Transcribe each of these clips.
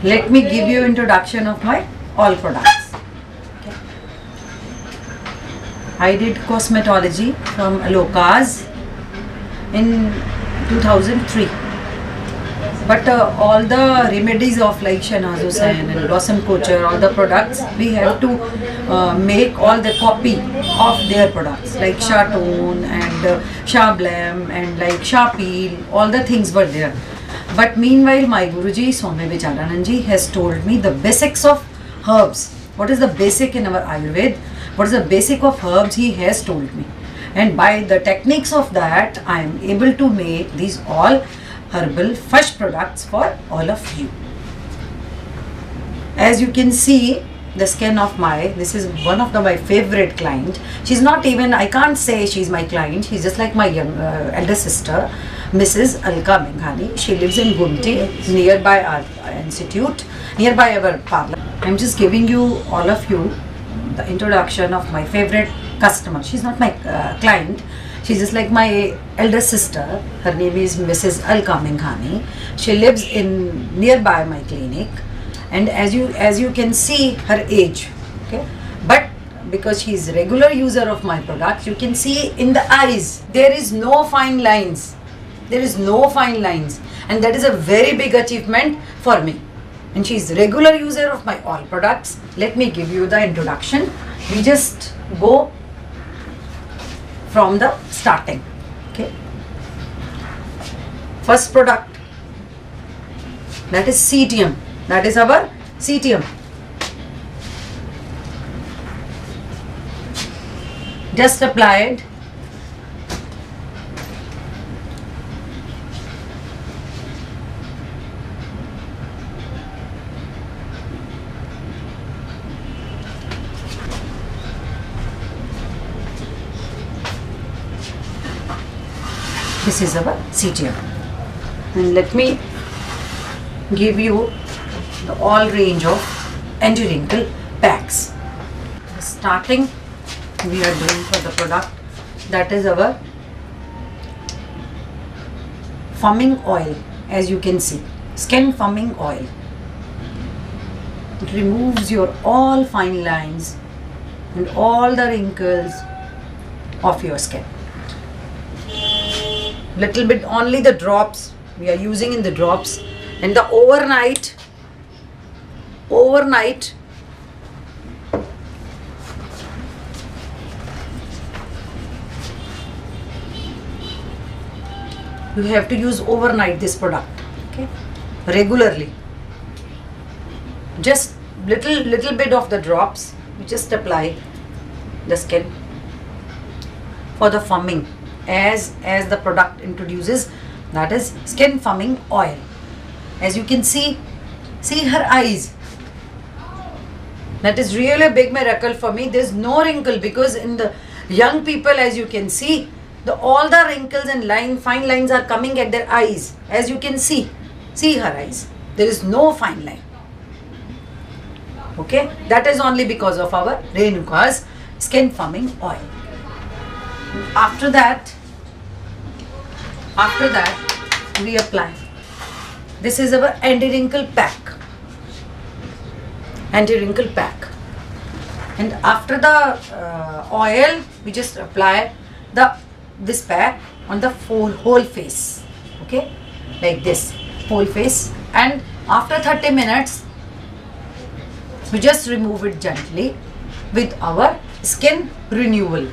let me give you introduction of my all products. Okay. I did cosmetology from Alokas in 2003. But all the remedies of like Shahnaz Hussain and Blossom Couture, all the products, we have to make all the copy of their products like Shatone and Shah Blam and like Shah Peel, all the things were there. But meanwhile, my Guruji, Swami Vicharanand has told me the basics of herbs. What is the basic in our Ayurveda? What is the basic of herbs? He has told me. And by the techniques of that, I am able to make these all herbal fresh products for all of you. As you can see, the skin of this is one of my favorite client. She's not even, I can't say she's my client, she's just like my young elder sister, Mrs. Alka Menghani. She lives in Gumti, nearby our institute, nearby our parlor. I'm just giving you, all of you, the introduction of my favorite customer. She's not my client. She's just like my elder sister. Her name is Mrs. Alka Menghani. She lives in nearby my clinic, and as you can see her age, okay. But because she is regular user of my products, you can see in the eyes there is no fine lines. There is no fine lines, and that is a very big achievement for me. And she is regular user of my all products. Let me give you the introduction. We just go from the starting. Okay. First product, that is Cetium. That is our Cetium. Just applied. This is our Cetium. And let me give you the all range of anti-wrinkle packs. Starting, we are doing for the product, that is our firming oil. As you can see, skin firming oil. It removes your all fine lines and all the wrinkles of your skin. Little bit, only the drops we are using in the drops, and the overnight you have to use overnight this product, okay, regularly. Just little bit of the drops, you just apply the skin for the firming. As the product introduces, that is skin firming oil. As you can see her eyes. That is really a big miracle for me. There is no wrinkle, because in the young people, as you can see, all the wrinkles and fine lines are coming at their eyes. As you can see her eyes. There is no fine line. Okay, that is only because of our Renuka's skin firming oil. After that we apply. This is our anti-wrinkle pack. Anti-wrinkle pack. And after the oil, we just apply this pack on the whole face. Okay, like this whole face. And after 30 minutes, we just remove it gently with our skin renewal.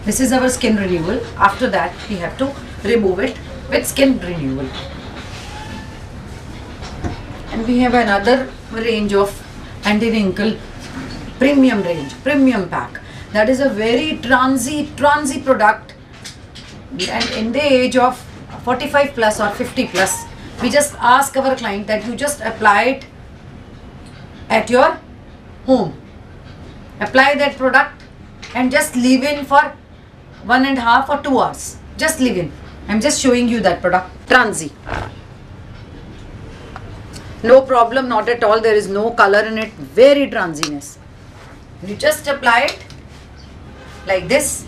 This is our skin renewal. After that, we have to remove it with skin renewal. And we have another range of anti-wrinkle premium range, premium pack. That is a very transy product. And in the age of 45 plus or 50 plus, we just ask our client that you just apply it at your home. Apply that product and just leave in for 1.5 or 2 hours. Just leave in. I'm just showing you that product. Transy. No problem, not at all. There is no color in it. Very transiness. You just apply it like this.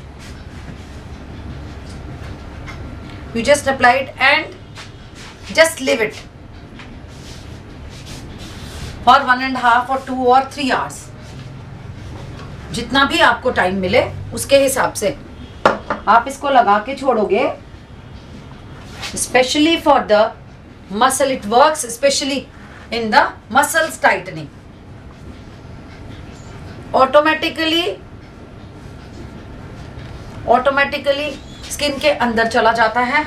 You just apply it and just leave it for 1.5 or 2 or 3 hours. जितना भी आपको time मिले उसके हिसाब से आप इसको लगा के छोड़ोगे. Especially for the muscle, it works especially in the muscles tightening. automatically skin के अंदर चला जाता है.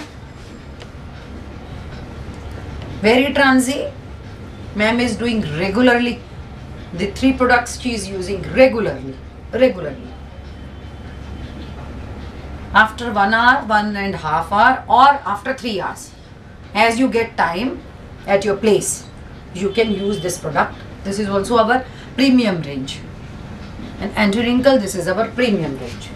Very Transi ma'am is doing regularly. The 3 products she is using regularly. After 1 hour, 1.5 hour, or after 3 hours, as you get time at your place, you can use this product. This is also our premium range, and anti-wrinkle, this is our premium range.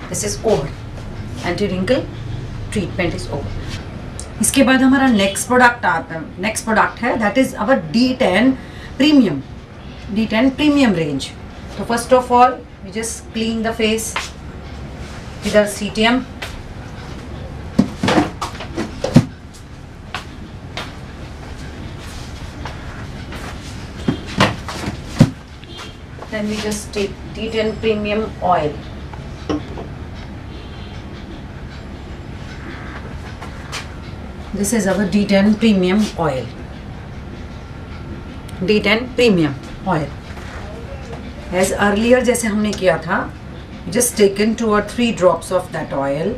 This is over. Anti-wrinkle treatment is over. इसके बाद हमारा next product है, that is our D10 premium range. तो first of all we just clean the face with our CTM. Then we just take D10 premium oil. This is our D10 premium oil. D10 premium oil. As earlier जैसे हमने किया था, just taken 2 or 3 drops of that oil.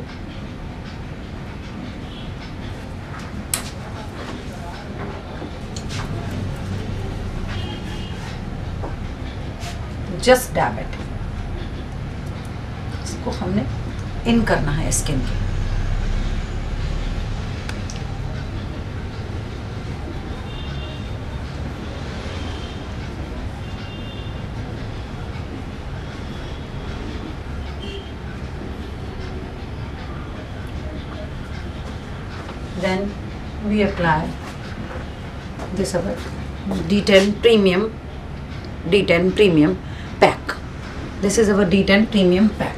Just dab it. इसको हमने इन करना है skin के. Then we apply this our D10 premium pack. This is our D10 premium pack.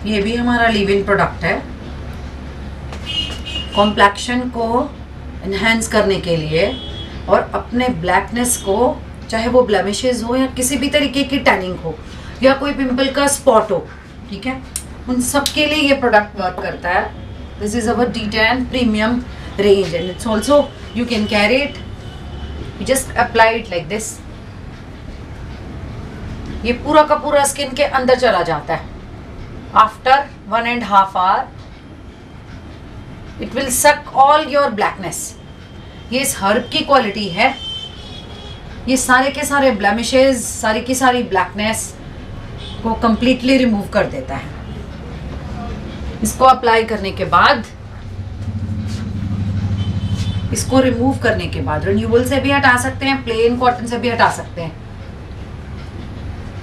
ये भी हमारा लिव इन प्रोडक्ट है. कॉम्प्लेक्शन को एनहेंस करने के लिए और अपने ब्लैकनेस को, चाहे वो ब्लेमिशेस हो या किसी भी तरीके की टैनिंग हो या कोई पिंपल का स्पॉट हो, ठीक है, उन सब के लिए ये प्रोडक्ट वर्क करता है. This is our D10 premium range and it's also you can carry it, you just apply it like this. ये पूरा का पूरा स्किन के अंदर चला जाता है. आफ्टर 1.5 hour इट विल सक ऑल योर ब्लैकनेस. ये इस हर्ब की क्वालिटी है. ये सारे के सारे ब्लेमिशेस, सारी की सारी ब्लैकनेस को कंप्लीटली रिमूव कर देता है. इसको अप्लाई करने के बाद, इसको रिमूव करने के बाद रिन्यूएबल से भी हटा सकते हैं, प्लेन कॉटन से भी हटा सकते हैं.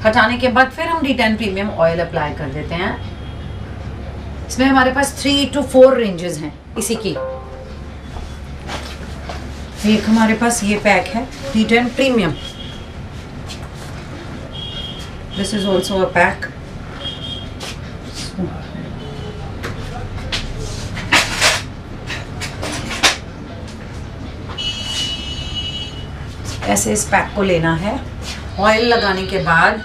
हटाने के बाद फिर हम D10 प्रीमियम ऑयल अप्लाई कर देते हैं. इसमें हमारे पास 3 to 4 रेंजेस हैं इसी की. एक हमारे पास ये पैक है D10 premium. This is also a pack. ऐसे इस पैक को लेना है. ऑयल लगाने के बाद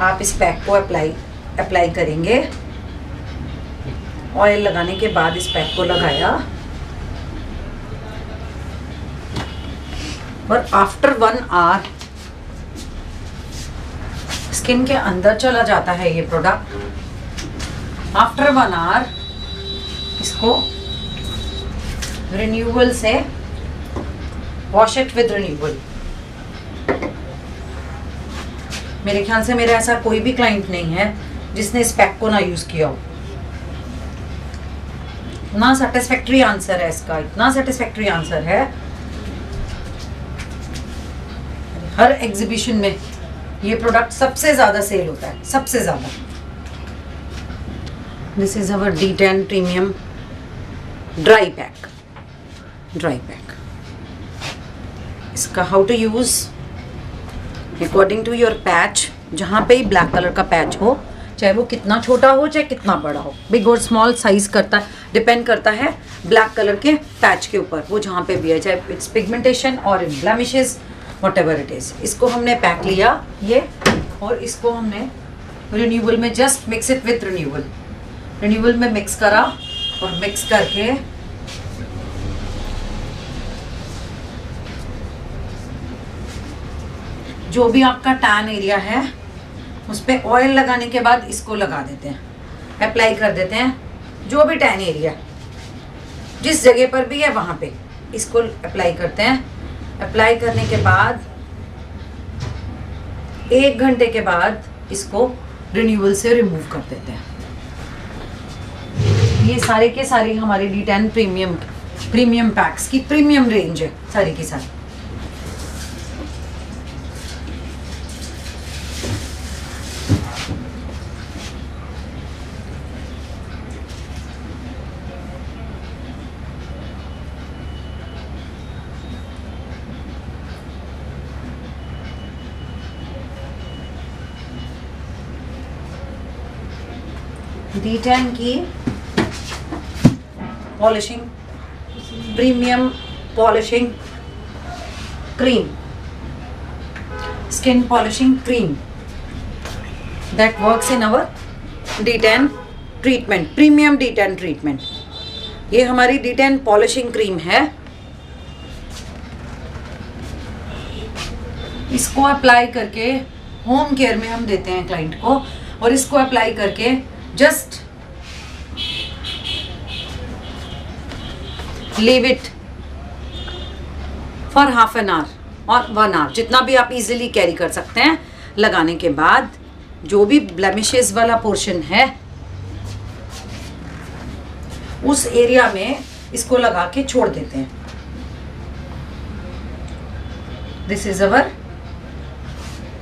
आप इस पैक को अप्लाई करेंगे. ऑयल लगाने के बाद इस पैक को लगाया और आफ्टर 1 hour स्किन के अंदर चला जाता है ये प्रोडक्ट. आफ्टर 1 hour इसको रिन्यूएबल से वॉश इट विद रिन्यूएबल. मेरे ख्याल से मेरा ऐसा कोई भी क्लाइंट नहीं है जिसने इस पैक को ना यूज किया हो. इतना सेटिस्फैक्ट्री आंसर है इसका, इतना सेटिस्फैक्ट्री आंसर है. हर एग्जीबिशन में ये प्रोडक्ट सबसे ज्यादा सेल होता है, सबसे ज्यादा. This is our D10 premium dry pack. इसका how to use according to your patch, जहाँ पे ही ब्लैक कलर का पैच हो, चाहे वो कितना छोटा हो चाहे कितना बड़ा हो, बिग और स्मॉल साइज करता है, डिपेंड करता है ब्लैक कलर के पैच के ऊपर, वो जहाँ पे भी है, चाहे इट्स पिगमेंटेशन और इन blemishes whatever it is. इसको हमने पैक लिया ये, और इसको हमने रिन्यूअल में just mix it with renewal में मिक्स करा, और मिक्स करके जो भी आपका टैन एरिया है उस पर ऑयल लगाने के बाद इसको लगा देते हैं, अप्लाई कर देते हैं। जो भी टैन एरिया जिस जगह पर भी है वहाँ पे इसको अप्लाई करते हैं। अप्लाई करने के बाद 1 घंटे के बाद इसको रिन्यूअल से रिमूव कर देते हैं। ये सारे के सारे हमारे D10 प्रीमियम पैक्स की प्रीमियम रेंज है सारी की सारी। D10 की polishing premium polishing cream, skin polishing cream that works in our D10 treatment, premium D10 treatment. ये हमारी D10 पॉलिशिंग क्रीम है। इसको अप्लाई करके होम केयर में हम देते हैं क्लाइंट को, और इसको अप्लाई करके just leave it for half an hour और 1 आवर, जितना भी आप इजीली कैरी कर सकते हैं। लगाने के बाद जो भी ब्लेमिशेस वाला पोर्शन है उस एरिया में इसको लगा के छोड़ देते हैं। This is our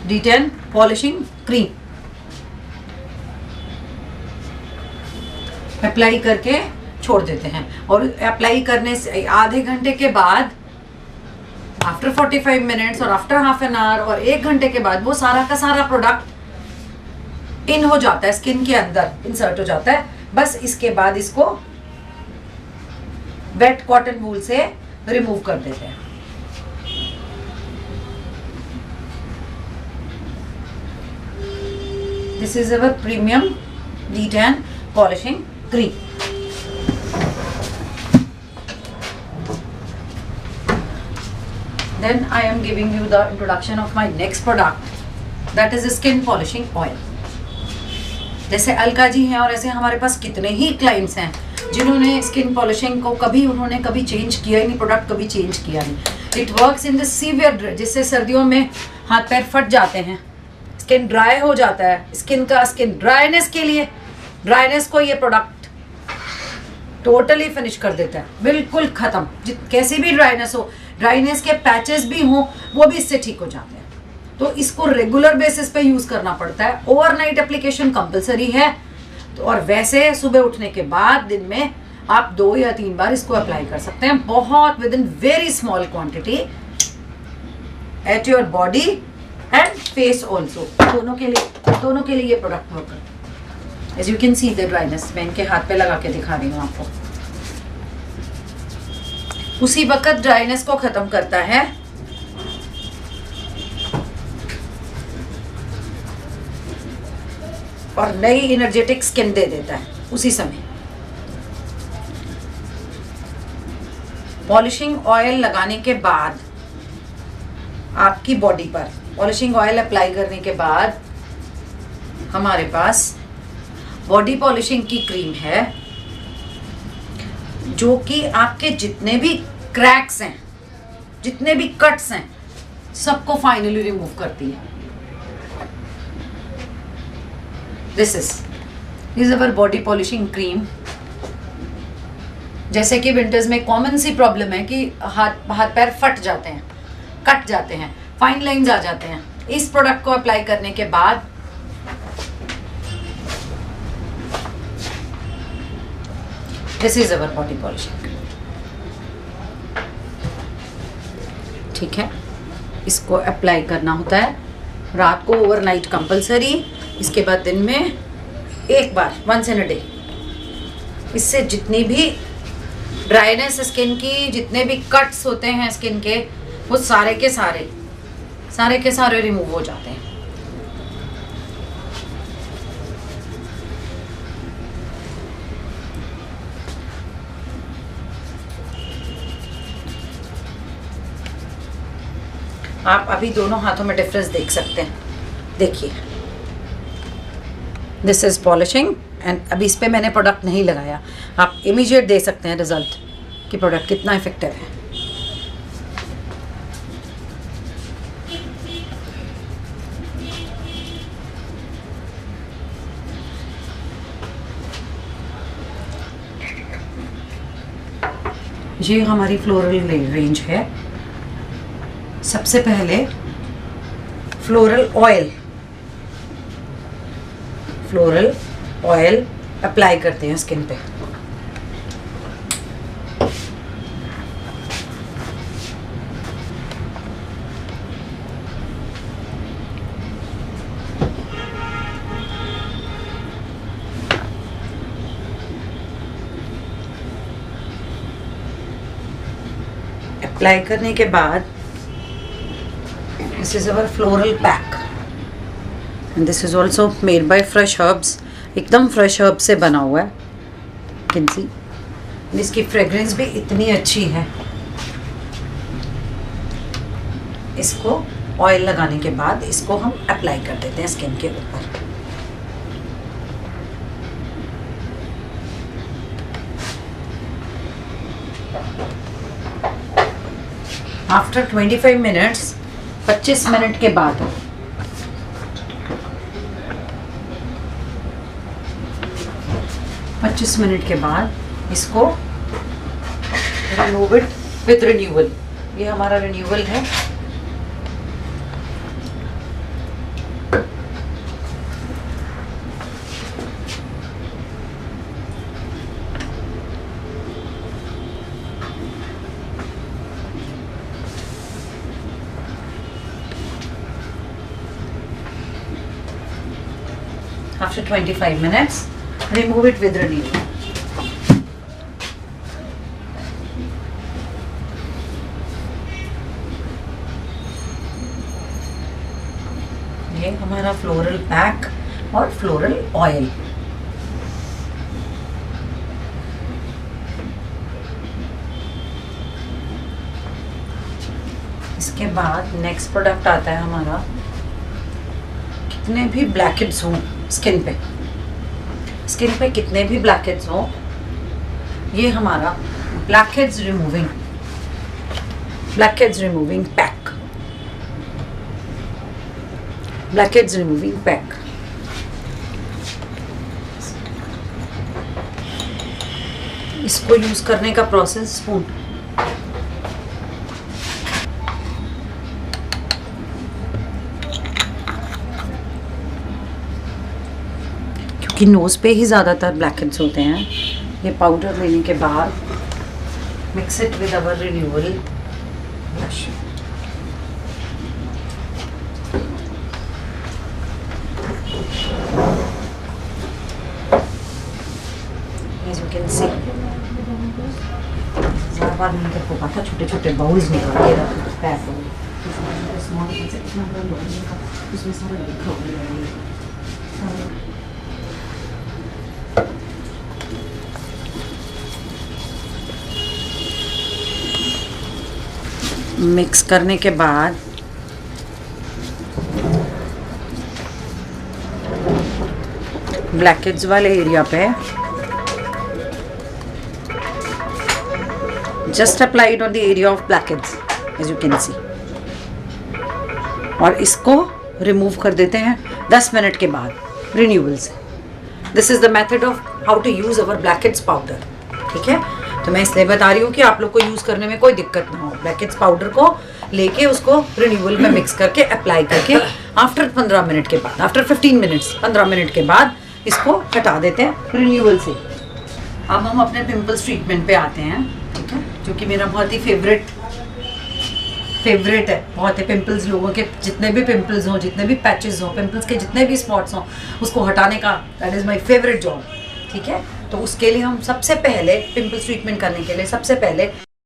D10 polishing cream. Apply करके छोड़ देते हैं, और अप्लाई करने से आधे घंटे के बाद, आफ्टर 45 मिनट्स और आफ्टर हाफ एन आवर और 1 घंटे के बाद वो सारा का सारा प्रोडक्ट इन हो जाता है, स्किन के अंदर इंसर्ट हो जाता है। बस इसके बाद इसको वेट कॉटन वूल से रिमूव कर देते हैं। This is our premium D10 polishing cream. Then I am giving you the introduction of my next product, that is skin polishing oil. जैसे अलका जी हैं और ऐसे हमारे पास कितने ही क्लाइंट्स हैं जिन्होंने स्किन पॉलिशिंग को कभी चेंज किया ही नहीं, प्रोडक्ट कभी चेंज किया नहीं। It works in the severe, जिससे सर्दियों में हाथ पैर फट जाते हैं, स्किन ड्राई हो जाता है, स्किन ड्राइनेस के लिए, ड्राइनेस को ये प्रोडक्ट टोटली फिनिश कर देता है, बिल्कुल खत्म। कैसी भी ड्राइनेस हो, ड्राइनेस के पैचेस भी हों, वो भी इससे ठीक हो जाते हैं। तो इसको रेगुलर बेसिस पे यूज करना पड़ता है। ओवरनाइट एप्लीकेशन कंपलसरी है, तो और वैसे सुबह उठने के बाद दिन में आप 2 या 3 बार इसको अप्लाई कर सकते हैं, बहुत with in very small quantity at your body and face also, दोनों के लिए ये प्रोडक्ट वर्क करता है। As you can see the dryness, मैं इनके हाथ पे लगा के दिखा रही हूँ आपको। उसी वक्त ड्राइनेस को खत्म करता है, और नई एनर्जेटिक स्किन दे देता है उसी समय। पॉलिशिंग ऑयल लगाने के बाद आपकी बॉडी पर पॉलिशिंग ऑयल अप्लाई करने के बाद हमारे पास बॉडी पॉलिशिंग की क्रीम है, जो कि आपके जितने भी क्रैक्स हैं, जितने भी कट्स हैं, सबको फाइनली रिमूव करती है। This is our body polishing cream. जैसे कि विंटर्स में कॉमन सी प्रॉब्लम है कि हाथ पैर फट जाते हैं, कट जाते हैं, फाइन लाइंस आ जाते हैं। इस प्रोडक्ट को अप्लाई करने के बाद this is our body polishing. ठीक है, इसको अप्लाई करना होता है रात को, ओवरनाइट कंपलसरी। इसके बाद दिन में एक बार, वंस इन अ डे। इससे जितनी भी ड्राइनेस स्किन की, जितने भी कट्स होते हैं स्किन के, वो सारे के सारे रिमूव हो जाते हैं। आप अभी दोनों हाथों में डिफरेंस देख सकते हैं, देखिए। दिस इज पॉलिशिंग एंड अभी इस पे मैंने प्रोडक्ट नहीं लगाया। आप इमीडिएट दे सकते हैं रिजल्ट कि प्रोडक्ट कितना इफेक्टिव है। ये हमारी फ्लोरल रेंज है। सबसे पहले फ्लोरल ऑयल अप्लाई करते हैं स्किन पे। अप्लाई करने के बाद this is our floral pack and this is also made by fresh herbs. एकदम फ्रेश हर्ब से बना हुआ है, कैन सी। इसकी फ्रेग्रेंस भी इतनी अच्छी है। इसको ऑयल लगाने के बाद इसको हम अप्लाई कर देते हैं स्किन के ऊपर। आफ्टर 25 मिनट्स, 25 मिनट के बाद, इसको रिमूव इट विथ रिन्यूअल। ये हमारा रिन्यूअल है। After 25 minutes, remove it with renewal. ये हमारा फ्लोरल पैक और फ्लोरल ऑयल। इसके बाद नेक्स्ट प्रोडक्ट आता है हमारा, कितने भी ब्लैकहेड्स हों स्किन पे कितने भी ब्लैकहेड्स हो, ये हमारा ब्लैकहेड्स रिमूविंग पैक। इसको यूज करने का प्रोसेस स्पून, कि नोज़ पे ही ज़्यादातर ब्लैकहेड्स होते हैं। ये पाउडर लेने के बाद mix it with our renewal blush. As you can see, ज़्यादा नहीं कर पाता, छोटे छोटे बाउल्स निकाल के रखते हैं। उसमें सारा लिखा हुआ है। मिक्स करने के बाद ब्लैकहेड्स वाले एरिया पे just applied on the area of blackheads, as you can see. और इसको रिमूव कर देते हैं 10 मिनट के बाद रिन्यूअल से। This is the method of how to use our blackheads powder. ठीक है, तो मैं इसलिए बता रही हूँ कि आप लोग को यूज करने में कोई दिक्कत ना हो। ब्लैकहेड्स पाउडर को लेके उसको रिन्यूअल में मिक्स करके अप्लाई करके आफ्टर 15 मिनट के बाद, आफ्टर 15 मिनट्स, 15 मिनट के बाद इसको हटा देते हैं रिन्यूअल से। अब हम अपने पिंपल्स ट्रीटमेंट पे आते हैं, ठीक है, जो कि मेरा बहुत ही फेवरेट फेवरेट है, बहुत है। पिंपल्स, लोगों के जितने भी पिंपल्स हों, जितने भी पैचेस हों, पिंपल्स के जितने भी स्पॉट्स हों, उसको हटाने का that is my favourite job. ठीक है, तो उसके लिए हम सबसे पहले पिंपल्स ट्रीटमेंट करने के लिए सबसे पहले